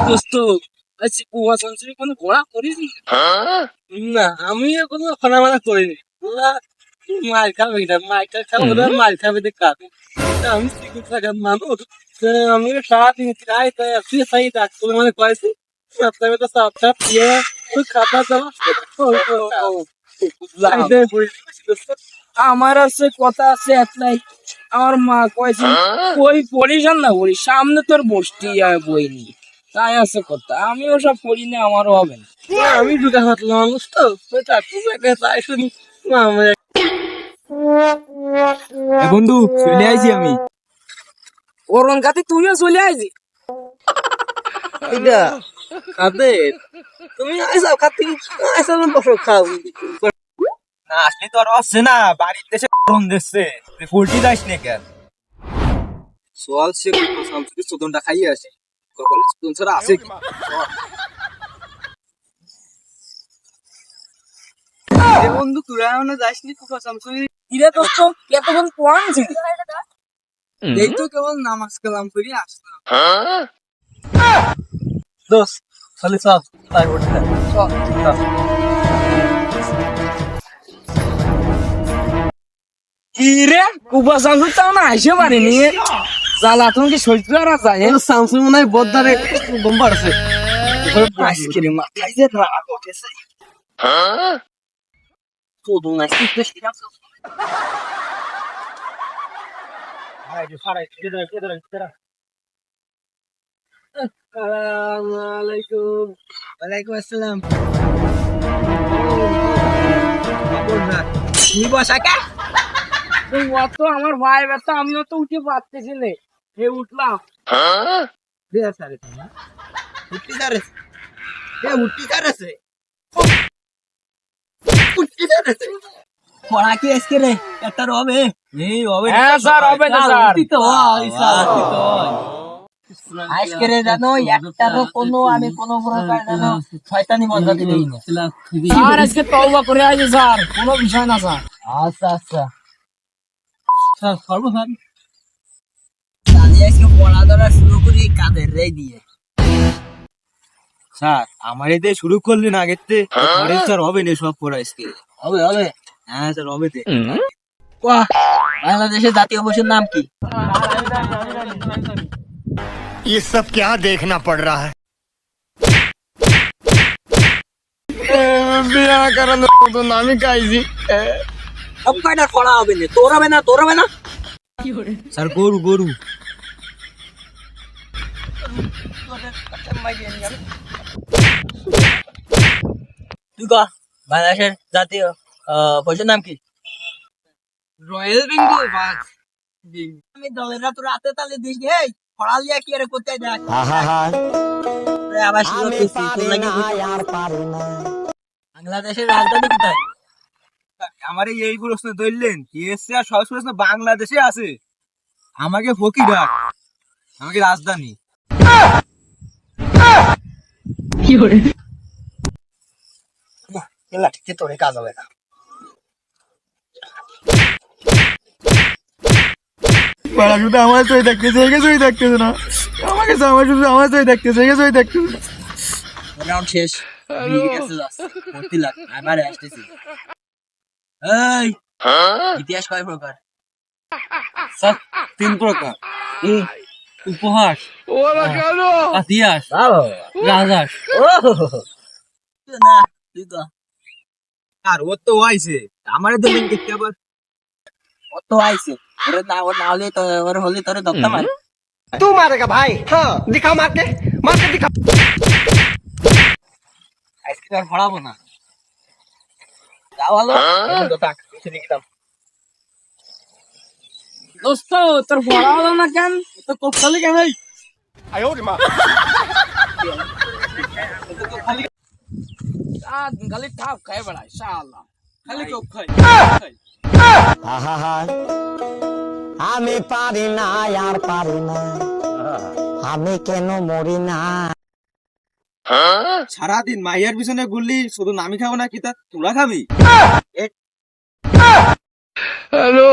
দোস্ত আচ্ছা কুয়া সঞ্চয় কোনো ঘোড়া করিস না? আমি কোনো খনামানা করিনি। ওরা মার খাবে না, মাইটা খাবে, ওরা মার খাবে দেখ কাকে। আমি সিকিউর থাকার মানুষ, আমি সারাদিন খাই, তাই আপনি খাই ডাক্তার মানে কয়েছি সপ্তাহে তো সাপ সাপ দিয়ে খাতা চালা আমার আছে কথা আছে একলাই। আমার মা কয়েছে বই পড়িস না বলি, সামনে তোর বসতি বই নি, তাই আছে কথা। আমিও সব পড়ি না, আমারও হবে না। আমি ঢুকা ফাতলাম মানুষ তো, তাই শুনি বন্ধু চলে আইছি আমি। ওরন কাতে তুমিও চলে আইছি। কাদের তুমি আইসাও খাতি আইসাও বসো খাও না আসলে তো আর আসছে না, বাড়ির দেশে গরম দিচ্ছে, পোল্ট্রি যাইস না কেন? সোয়াল সে সামসুকি চোদনটা খাইয়ে আসে, কপালে চোদন ছাড়া আছে কি? বন্ধু তোরা এখনো যাসনি কুফা শামসুরি? কিরে দোস্ত এতক্ষণ কোয়ান ছিলি? এই তো কেবল নামাজ কালাম করি আসলাম। দোস্ত খালি সব তাই উঠে কিরে কুফা শামসুর তাও না আসে পারিনি, জ্বালা তুমি কি সহ্য করা যায়? শামসুর মনে হয় বদ্দারে বোম্বার আছে। আইসক্রিম মাথায় যে রাগ উঠেছে। চোদন আসছে সেটা ওয়ালাইকুম আসসালাম। আমার ভাই ব্যস্ত, আমিও তো উঠে পারতেছি না, উঠলাম। পড়া কি আজকে রে একটা রবে? এই হবে হ্যাঁ স্যার, হবে না স্যার। আজকে রে জানো একটারও কোনো আমি কোনো প্রকার জানো শয়তানি মজা দিই না স্যার। আজকে তওবা করে আইছি স্যার, কোনো বিষয় না স্যার। আচ্ছা আচ্ছা স্যার করবো স্যার। আমি আজকে পড়া ধরা শুরু করি কাদের রে দিয়ে। স্যার আমার এতে শুরু করলেন আগের থেকে স্যার হবে না সব পড়া আজকে হবে হবে। হ্যাঁ স্যার হবে তে। বাংলাদেশের জাতীয় পশুর নাম কি? ये सब क्या देखना पड़ रहा है? বিয়া করার তো নামই খাইছি। সব কয়টা পড়া হবে না, তোর হবে না তোর হবে না। স্যার গরু গরু। তুই ক বাংলাদেশের জাতীয় পশুর নাম কি? রয়্যাল বেঙ্গল বাঘ। আমি দলের রাত রাতে তালে দিস এই পড়ালিয়া কি আরে করতে দেখ আবার শুরু করছি তোর লাগি বাংলাদেশের রাজধানী কোথায়? আমার এই প্রশ্ন ধরলেন এসে আর সব প্রশ্ন বাংলাদেশে আছে, আমাকে ফকির ডাক, আমাকে রাজধানী কি করে এলা ঠিক তোরে কাজ হবে না। बड़ा शुद्ध हमारे तो देखते जाएगा सही देखते ना हमारे सामने शुद्ध हमारे तो देखते जाएगा सही देखते রাউন্ড শেষ ভর্তি লাগ আবার আসতেছি। এই ইতিহাস কয় প্রকার? স্যার 3 প্রকার। উপহাস, ইতিহাস, রাজহাঁস। না তুই তো আর ও তো আইছে আমারে তো লিঙ্ক দেখতে আবার ও তো আইছে ওরে না ও না হলে তো ওর হলে তোরে দত্তা মার। तू मारेगा भाई हाँ दिखा मार के दिखा আজকে আর পড়াবো না, যাও হলো দোতা কিছু লিখতাম। দোস্ত তোর পড়া হলো না কেন? তো কোথালে কেন? आयो रे माँ খালি ঠাপ খাই বেড়ায় শালা, খালি কোপ খাই। আমি পারি না আর পারি না, আমি কেন মরি না। সারাদিন মাইয়ার পিছনে ঘুরলি, শুধু নামি খাবো না কি তা তোরা খাবি? হ্যালো